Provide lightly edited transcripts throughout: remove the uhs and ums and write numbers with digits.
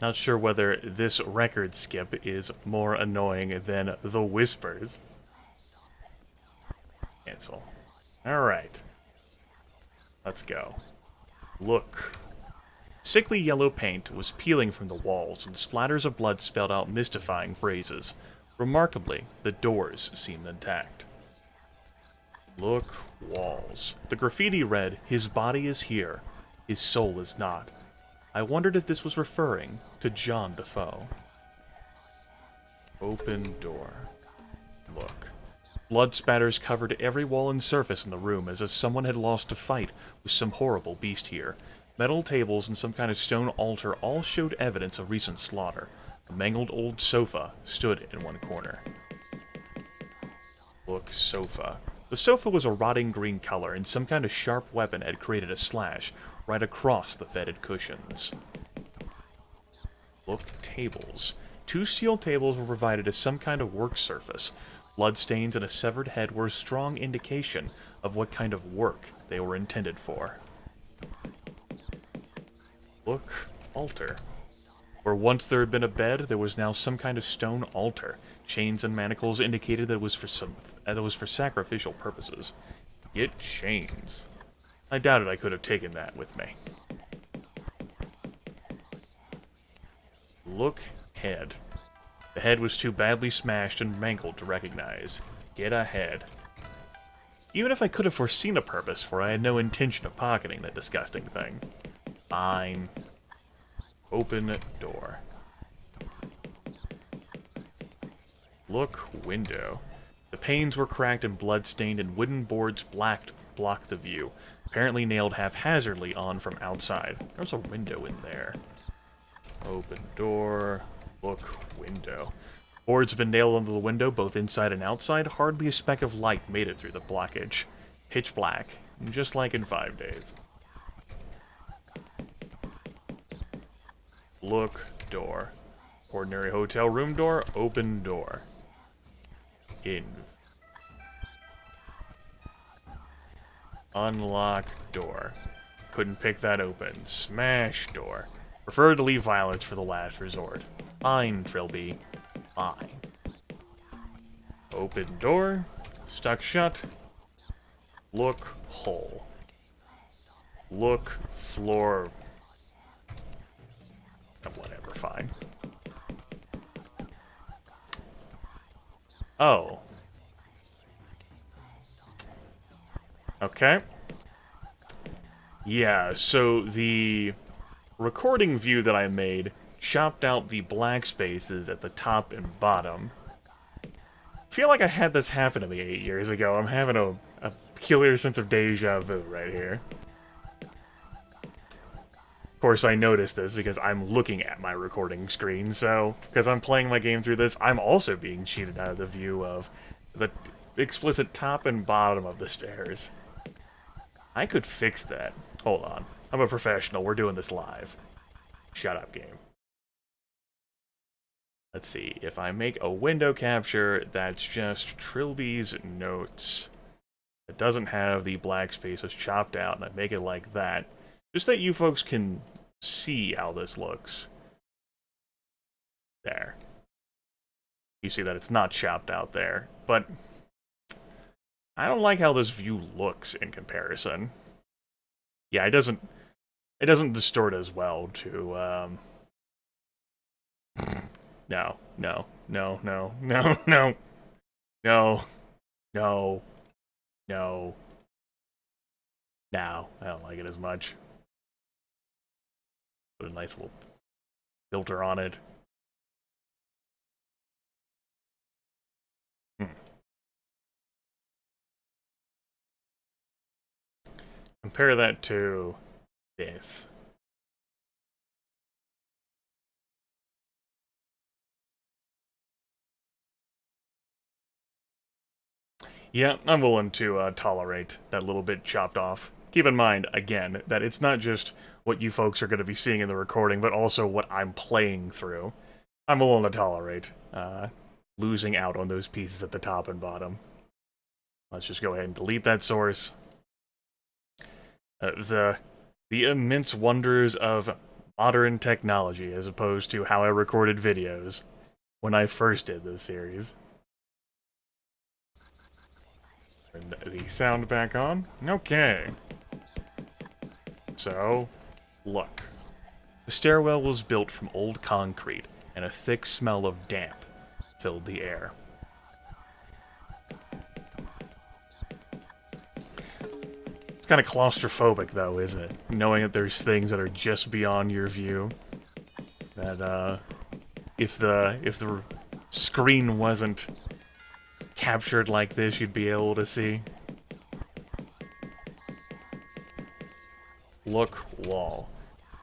Not sure whether this record skip is more annoying than the whispers. Cancel. Alright. Let's go. Look. Sickly yellow paint was peeling from the walls, and splatters of blood spelled out mystifying phrases. Remarkably, the doors seemed intact. Look, walls. The graffiti read, "His body is here, his soul is not." I wondered if this was referring to John Defoe. Open door. Look. Blood spatters covered every wall and surface in the room, as if someone had lost a fight with some horrible beast here. Metal tables and some kind of stone altar all showed evidence of recent slaughter. A mangled old sofa stood in one corner. Look, sofa. The sofa was a rotting green color, and some kind of sharp weapon had created a slash right across the fetid cushions. Look, tables. Two steel tables were provided as some kind of work surface. Bloodstains and a severed head were a strong indication of what kind of work they were intended for. Look, altar. Where once there had been a bed, there was now some kind of stone altar. Chains and manacles indicated that it was for sacrificial purposes. Get chains. I doubted I could have taken that with me. Look, head. The head was too badly smashed and mangled to recognize. Get a head. Even if I could have foreseen a purpose, for I had no intention of pocketing that disgusting thing. Fine. Open door. Look, window. The panes were cracked and blood-stained, and wooden boards blocked the view, apparently nailed haphazardly on from outside. There's a window in there. Open door. Look, window. Boards had been nailed onto the window, both inside and outside. Hardly a speck of light made it through the blockage. Pitch black, just like in 5 days. Look, door. Ordinary hotel room door, open door. In. Unlock door. Couldn't pick that open. Smash door. Prefer to leave violence for the last resort. Fine, Trilby. Fine. Open door. Stuck shut. Look, hole. Look, floor. Whatever, fine. Oh. Okay. Yeah, so the recording view that I made chopped out the black spaces at the top and bottom. I feel like I had this happen to me 8 years ago. I'm having a peculiar sense of deja vu right here. Of course, I noticed this because I'm looking at my recording screen, so because I'm playing my game through this, I'm also being cheated out of the view of the explicit top and bottom of the stairs. I could fix that. Hold on. I'm a professional. We're doing this live. Shut up, game. Let's see. If I make a window capture, that's just Trilby's notes. It doesn't have the black spaces chopped out, and I make it like that. Just that you folks can see how this looks. There. You see that it's not chopped out there, but I don't like how this view looks in comparison. Yeah, it doesn't distort as well to, No, no, no, no, no, no, no, no, no. No, I don't like it as much. Put a nice little filter on it. Compare that to this. Yeah, I'm willing to tolerate that little bit chopped off. Keep in mind, again, that it's not just what you folks are going to be seeing in the recording, but also what I'm playing through. I'm willing to tolerate losing out on those pieces at the top and bottom. Let's just go ahead and delete that source. The immense wonders of Modern technology as opposed to how I recorded videos when I first did this series. Turn the sound back on. Okay. So, look. The stairwell was built from old concrete, and a thick smell of damp filled the air. It's kind of claustrophobic, though, isn't it? Knowing that there's things that are just beyond your view. That, if the screen wasn't captured like this, you'd be able to see. Look, wall.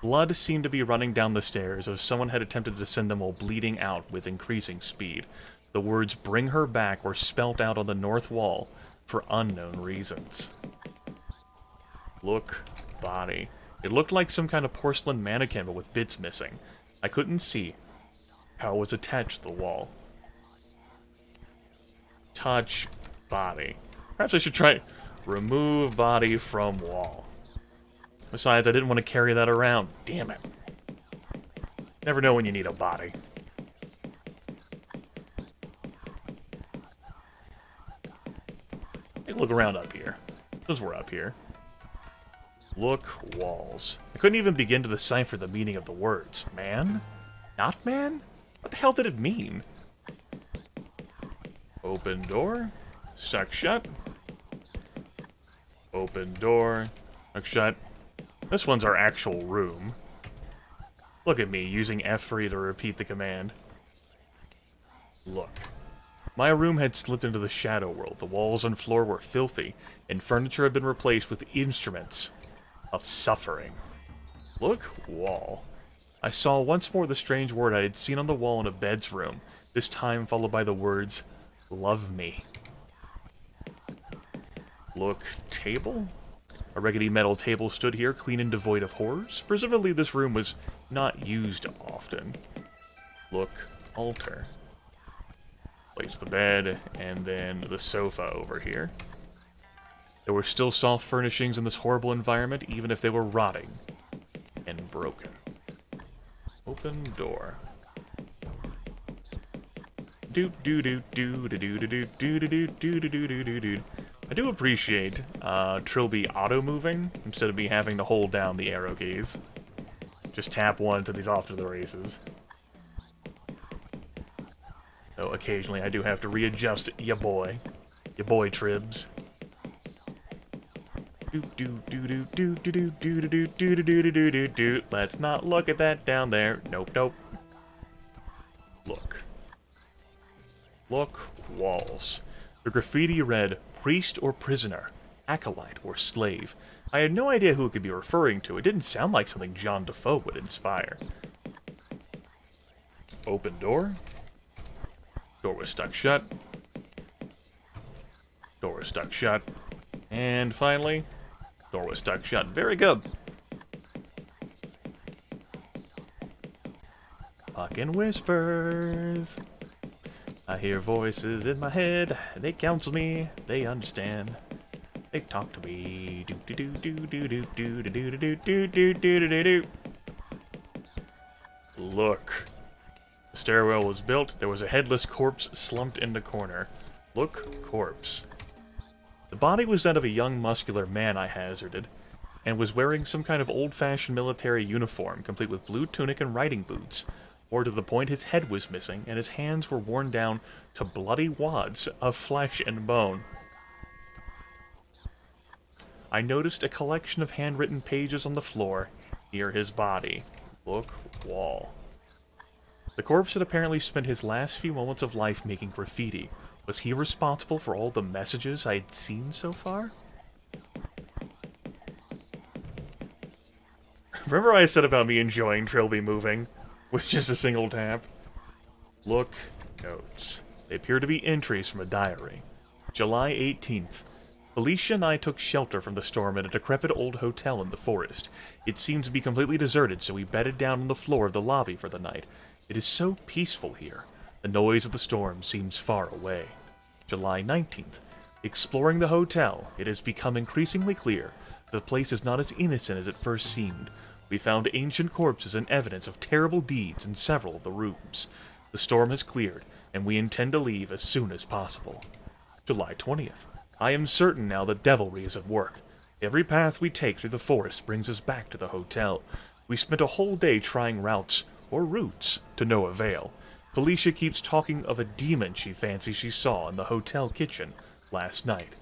Blood seemed to be running down the stairs as if someone had attempted to send them while bleeding out with increasing speed. The words "bring her back" were spelt out on the north wall for unknown reasons. Look, body. It looked like some kind of porcelain mannequin but with bits missing. I couldn't see how it was attached to the wall. Touch body. Perhaps I should try remove body from wall. Besides, I didn't want to carry that around. Damn it. Never know when you need a body. Hey, look around up here. Since we're up here. Look, walls. I couldn't even begin to decipher the meaning of the words. Man? Not man? What the hell did it mean? Open door. Stuck shut. Open door. Stuck shut. This one's our actual room. Look at me, using F3 to repeat the command. Look. My room had slipped into the shadow world. The walls and floor were filthy, and furniture had been replaced with instruments of suffering. Look, wall. I saw once more the strange word I had seen on the wall in a bed's room, this time followed by the words, "Love me." Look, table? A rickety metal table stood here, clean and devoid of horrors. Presumably this room was not used often. Look, altar. Place the bed, and then the sofa over here. There were still soft furnishings in this horrible environment, even if they were rotting and broken. Open door. I do appreciate Trilby auto-moving instead of me having to hold down the arrow keys. Just tap once and he's off to the races. Though occasionally I do have to readjust ya boy Tribs. Let's not look at that down there. Nope, nope. Look. Look, walls. The graffiti read, "Priest or prisoner, acolyte or slave." I had no idea who it could be referring to. It didn't sound like something John Defoe would inspire. Open door. Door was stuck shut. Door was stuck shut. And finally, door was stuck shut. Very good. Fucking whispers. I hear voices in my head. They counsel me. They understand. They talk to me. Do do do do do do do do do do do do do do do. Look. The stairwell was built. There was a headless corpse slumped in the corner. Look, corpse. The body was that of a young, muscular man, I hazarded, and was wearing some kind of old-fashioned military uniform, complete with blue tunic and riding boots. Or to the point his head was missing, and his hands were worn down to bloody wads of flesh and bone. I noticed a collection of handwritten pages on the floor near his body. Look, wall. The corpse had apparently spent his last few moments of life making graffiti. Was he responsible for all the messages I had seen so far? Remember what I said about me enjoying Trilby moving with just a single tap? Look, notes. They appear to be entries from a diary. July 18th. Felicia and I took shelter from the storm at a decrepit old hotel in the forest. It seemed to be completely deserted, so we bedded down on the floor of the lobby for the night. It is so peaceful here. The noise of the storm seems far away. July 19th. Exploring the hotel, it has become increasingly clear that the place is not as innocent as it first seemed. We found ancient corpses and evidence of terrible deeds in several of the rooms. The storm has cleared, and we intend to leave as soon as possible. July 20th. I am certain now that devilry is at work. Every path we take through the forest brings us back to the hotel. We spent a whole day trying routes, or routes, to no avail. Felicia keeps talking of a demon she fancies she saw in the hotel kitchen last night.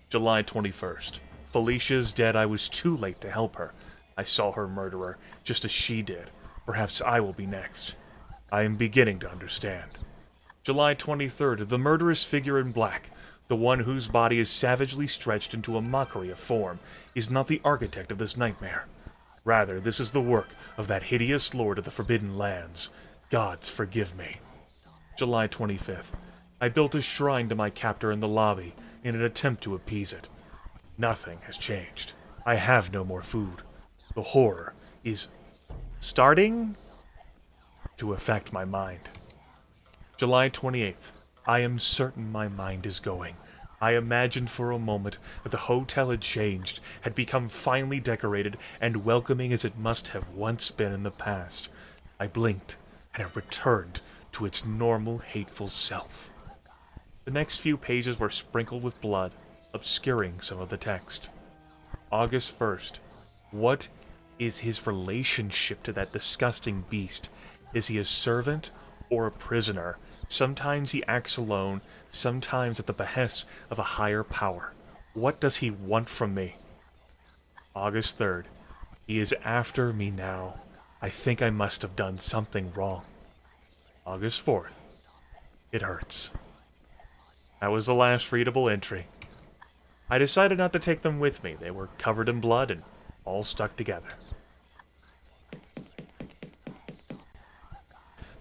July 21st. Felicia is dead. I was too late to help her. I saw her murderer, just as she did. Perhaps I will be next. I am beginning to understand. July 23rd. The murderous figure in black, the one whose body is savagely stretched into a mockery of form, is not the architect of this nightmare. Rather, this is the work of that hideous lord of the Forbidden Lands. Gods forgive me. July 25th. I built a shrine to my captor in the lobby in an attempt to appease it. Nothing has changed. I have no more food. The horror is starting to affect my mind. July 28th. I am certain my mind is going. I imagined for a moment that the hotel had changed, had become finely decorated and welcoming as it must have once been in the past. I blinked, and it returned to its normal, hateful self. The next few pages were sprinkled with blood, obscuring some of the text. August 1st. What is his relationship to that disgusting beast? Is he a servant or a prisoner? Sometimes he acts alone, sometimes at the behest of a higher power. What does he want from me? August 3rd. He is after me now. I think I must have done something wrong. August 4th. It hurts. That was the last readable entry. I decided not to take them with me. They were covered in blood and all stuck together.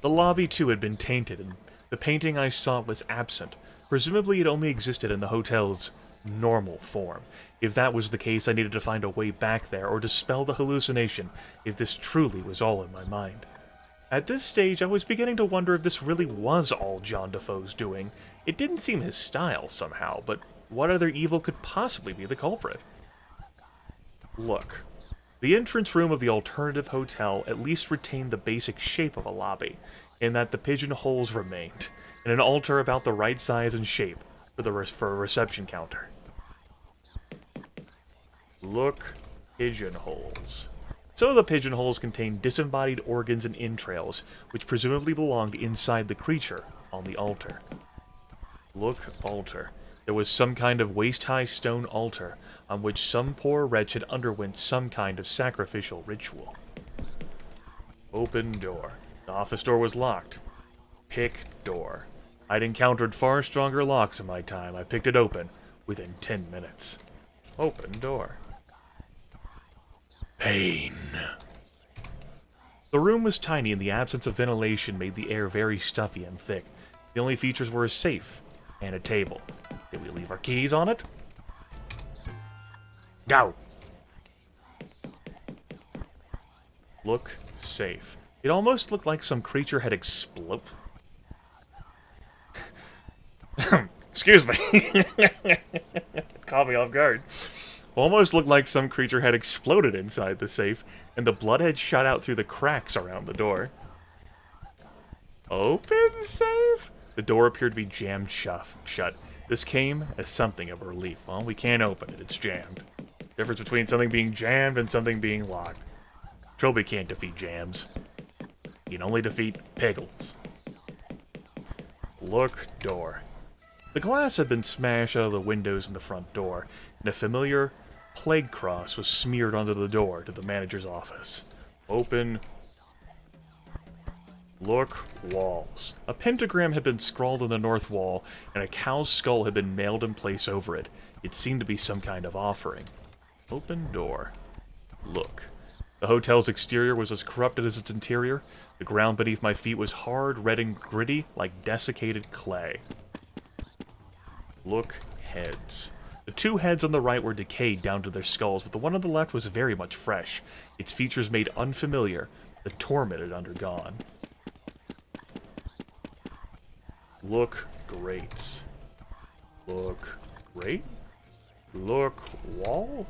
The lobby, too, had been tainted, and the painting I sought was absent. Presumably it only existed in the hotel's normal form. If that was the case, I needed to find a way back there, or dispel the hallucination, if this truly was all in my mind. At this stage, I was beginning to wonder if this really was all John Defoe's doing. It didn't seem his style, somehow, but what other evil could possibly be the culprit? Look. The entrance room of the alternative hotel at least retained the basic shape of a lobby, in that the pigeonholes remained, and an altar about the right size and shape for a reception counter. Look, pigeonholes. So the pigeonholes contained disembodied organs and entrails, which presumably belonged inside the creature on the altar. Look, altar. There was some kind of waist-high stone altar, on which some poor wretch had underwent some kind of sacrificial ritual. Open door. The office door was locked. Pick door. I'd encountered far stronger locks in my time. I picked it open within 10 minutes. Open door. Pain. The room was tiny, and the absence of ventilation made the air very stuffy and thick. The only features were a safe and a table. Did we leave our keys on it? No. Look safe. It almost looked like some creature had exploded. Excuse me. Caught me off guard. Almost looked like some creature had exploded inside the safe, and the blood had shot out through the cracks around the door. Open safe? The door appeared to be jammed shut. This came as something of a relief. Well, we can't open it. It's jammed. Difference between something being jammed and something being locked. Trilby can't defeat jams. He can only defeat piggles. Look, door. The glass had been smashed out of the windows in the front door, and a familiar plague cross was smeared onto the door to the manager's office. Open. Look, walls. A pentagram had been scrawled on the north wall, and a cow's skull had been nailed in place over it. It seemed to be some kind of offering. Open door. Look. The hotel's exterior was as corrupted as its interior. The ground beneath my feet was hard, red, and gritty, like desiccated clay. Look, heads. The two heads on the right were decayed down to their skulls, but the one on the left was very much fresh, its features made unfamiliar, the torment it had undergone. Look, grates. Look, grate? Look, wall?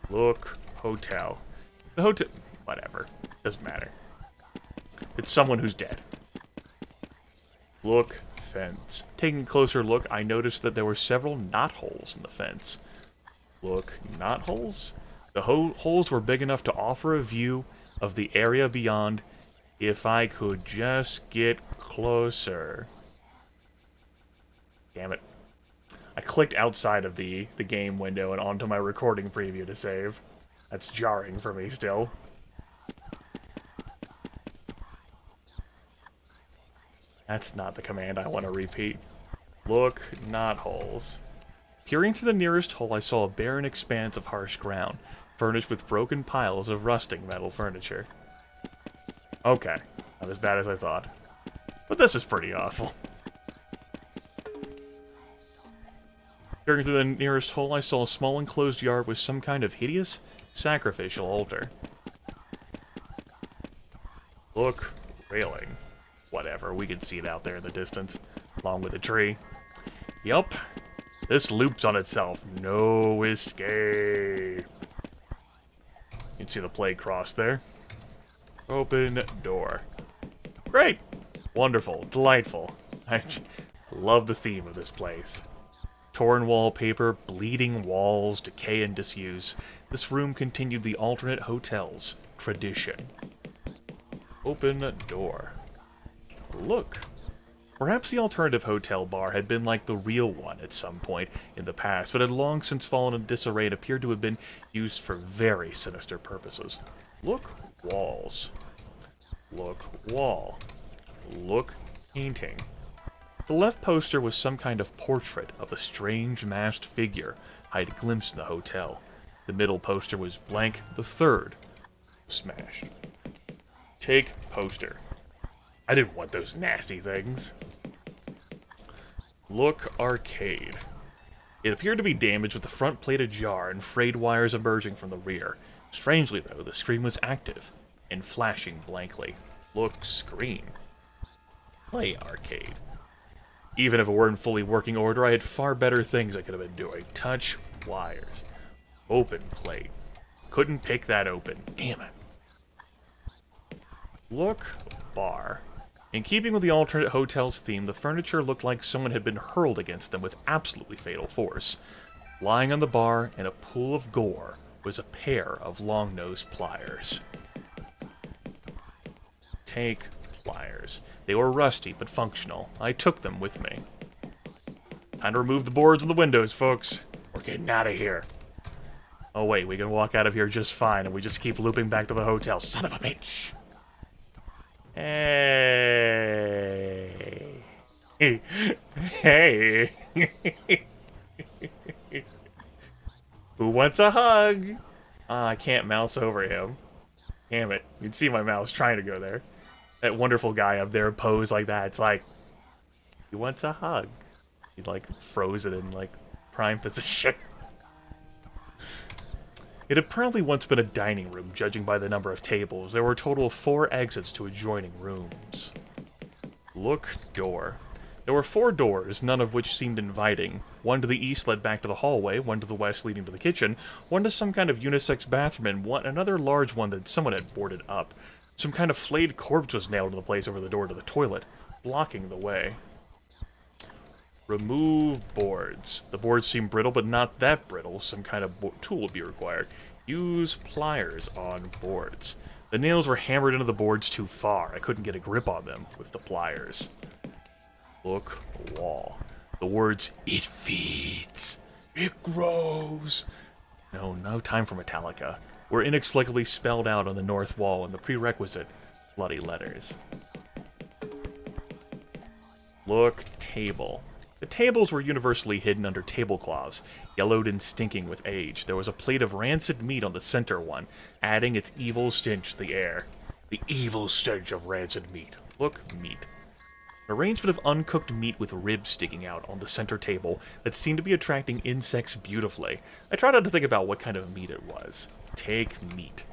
Look, hotel. Whatever. Doesn't matter. It's someone who's dead. Look, fence. Taking a closer look, I noticed that there were several knotholes in the fence. Look, knotholes? The holes were big enough to offer a view of the area beyond if I could just get closer. Damn it. I clicked outside of the game window and onto my recording preview to save. That's jarring for me still. That's not the command I want to repeat. Look, knotholes. Peering through the nearest hole, I saw a barren expanse of harsh ground, furnished with broken piles of rusting metal furniture. Okay, not as bad as I thought. But this is pretty awful. Peering through the nearest hole, I saw a small enclosed yard with some kind of hideous sacrificial altar. Look, railing. Whatever, we can see it out there in the distance, along with a tree. Yup, this loops on itself. No escape. You can see the plague cross there. Open door. Great! Wonderful. Delightful. I love the theme of this place. Torn wallpaper, bleeding walls, decay and disuse. This room continued the alternate hotel's tradition. Open door. Look. Perhaps the alternative hotel bar had been like the real one at some point in the past, but had long since fallen in disarray and appeared to have been used for very sinister purposes. Look, walls. Look, wall. Look, painting. The left poster was some kind of portrait of the strange masked figure I had glimpsed in the hotel. The middle poster was blank. The third was smashed. Take poster. I didn't want those nasty things. Look, arcade. It appeared to be damaged with the front plate ajar and frayed wires emerging from the rear. Strangely, though, the screen was active and flashing blankly. Look, screen. Play arcade. Even if it weren't in fully working order, I had far better things I could have been doing. Touch wires. Open plate. Couldn't pick that open. Damn it. Look, bar. In keeping with the alternate hotel's theme, the furniture looked like someone had been hurled against them with absolutely fatal force. Lying on the bar in a pool of gore was a pair of long-nosed pliers. Take pliers. They were rusty but functional. I took them with me. Time to remove the boards and the windows, folks. We're getting out of here. Oh wait, we can walk out of here just fine, and we just keep looping back to the hotel. Son of a bitch! Hey. Hey. Who wants a hug? I can't mouse over him. Damn it. You can see my mouse trying to go there. That wonderful guy up there posed like that. It's like, he wants a hug. He's like frozen in like prime position. It had apparently once been a dining room, judging by the number of tables. There were a total of 4 exits to adjoining rooms. Look, door. There were 4 doors, none of which seemed inviting. One to the east led back to the hallway, one to the west leading to the kitchen, one to some kind of unisex bathroom, and another large one that someone had boarded up. Some kind of flayed corpse was nailed to the place over the door to the toilet, blocking the way. Remove boards. The boards seem brittle, but not that brittle. Some kind of tool would be required. Use pliers on boards. The nails were hammered into the boards too far. I couldn't get a grip on them with the pliers. Look, wall. The words, "It feeds. It grows." No time for Metallica. Were inexplicably spelled out on the north wall in the prerequisite bloody letters. Look, table. The tables were universally hidden under tablecloths, yellowed and stinking with age. There was a plate of rancid meat on the center one, adding its evil stench to the air. The evil stench of rancid meat. Look, meat. An arrangement of uncooked meat with ribs sticking out on the center table that seemed to be attracting insects beautifully. I tried not to think about what kind of meat it was. Take meat.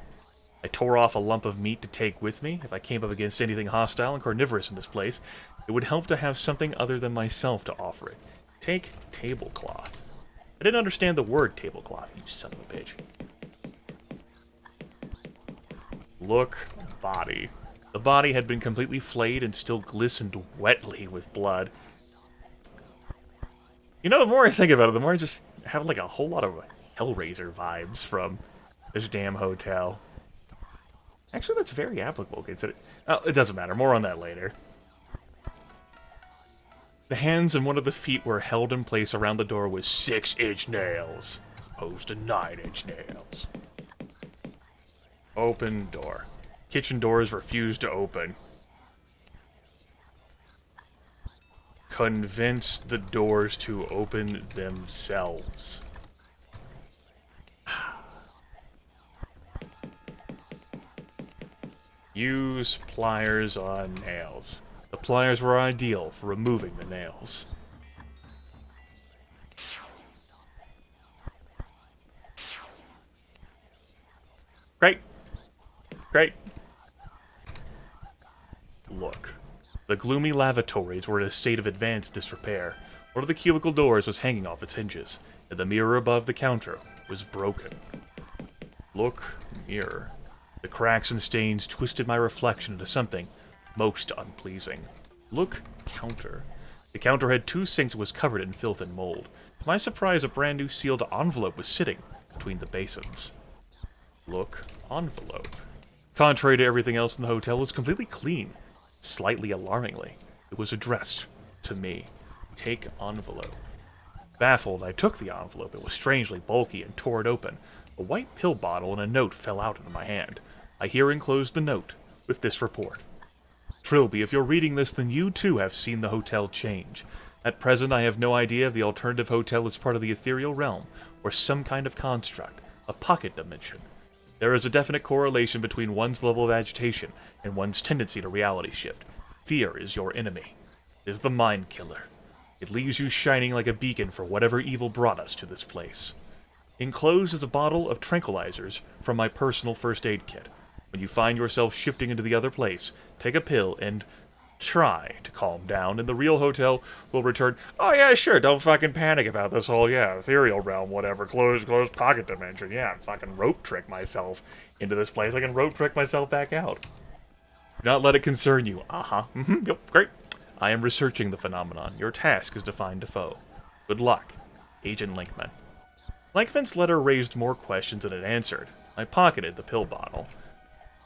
I tore off a lump of meat to take with me. If I came up against anything hostile and carnivorous in this place, it would help to have something other than myself to offer it. Take tablecloth. I didn't understand the word tablecloth, you son of a bitch. Look, body. The body had been completely flayed and still glistened wetly with blood. You know, the more I think about it, the more I just have like a whole lot of Hellraiser vibes from this damn hotel. Actually, that's very applicable. Oh, it doesn't matter. More on that later. The hands and one of the feet were held in place around the door with 6-inch nails, as opposed to 9-inch nails. Open door. Kitchen doors refused to open. Convince the doors to open themselves. Use pliers on nails. The pliers were ideal for removing the nails. Great. Great. Look. The gloomy lavatories were in a state of advanced disrepair. One of the cubicle doors was hanging off its hinges, and the mirror above the counter was broken. Look, mirror. The cracks and stains twisted my reflection into something most unpleasing. Look, counter. The counter had 2 sinks and was covered in filth and mold. To my surprise, a brand new sealed envelope was sitting between the basins. Look, envelope. Contrary to everything else in the hotel, it was completely clean. Slightly alarmingly, it was addressed to me. Take envelope. Baffled, I took the envelope. It was strangely bulky and tore it open. A white pill bottle and a note fell out into my hand. I here enclosed the note with this report. Trilby, if you're reading this, then you too have seen the hotel change. At present, I have no idea if the alternative hotel is part of the ethereal realm, or some kind of construct, a pocket dimension. There is a definite correlation between one's level of agitation and one's tendency to reality shift. Fear is your enemy. It is the mind killer. It leaves you shining like a beacon for whatever evil brought us to this place. Enclosed is a bottle of tranquilizers from my personal first aid kit. When you find yourself shifting into the other place, take a pill and try to calm down, and the real hotel will return, oh yeah, sure, don't fucking panic about this whole, ethereal realm, whatever, closed pocket dimension, fucking rope trick myself into this place, I can rope trick myself back out. Do not let it concern you. Yep, great. I am researching the phenomenon. Your task is to find Defoe. Good luck, Agent Linkman. Linkman's letter raised more questions than it answered. I pocketed the pill bottle.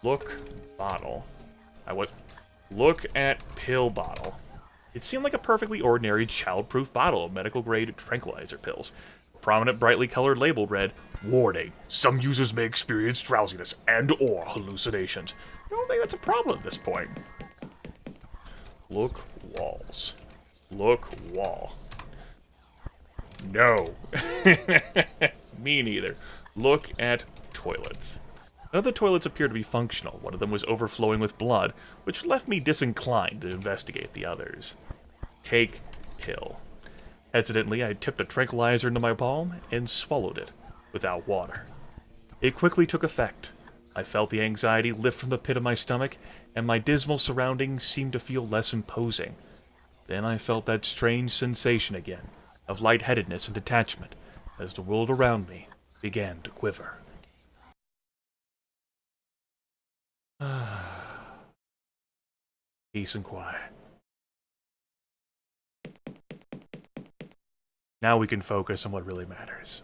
Look, bottle. Look at pill bottle. It seemed like a perfectly ordinary child-proof bottle of medical-grade tranquilizer pills. A prominent, brightly colored label read, "Warning, some users may experience drowsiness and/or hallucinations." I don't think that's a problem at this point. Look, walls. Look, wall. No. Me neither. Look at toilets. None of the toilets appeared to be functional. One of them was overflowing with blood, which left me disinclined to investigate the others. Take pill. Hesitantly, I tipped a tranquilizer into my palm and swallowed it, without water. It quickly took effect. I felt the anxiety lift from the pit of my stomach, and my dismal surroundings seemed to feel less imposing. Then I felt that strange sensation again, of lightheadedness and detachment, as the world around me began to quiver. Peace and quiet. Now we can focus on what really matters.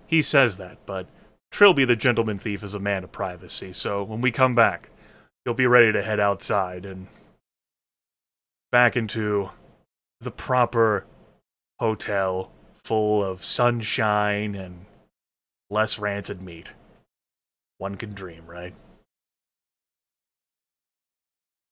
He says that, but Trilby the Gentleman Thief is a man of privacy, so when we come back, he'll be ready to head outside and back into the proper hotel full of sunshine and less rancid meat. One can dream, right?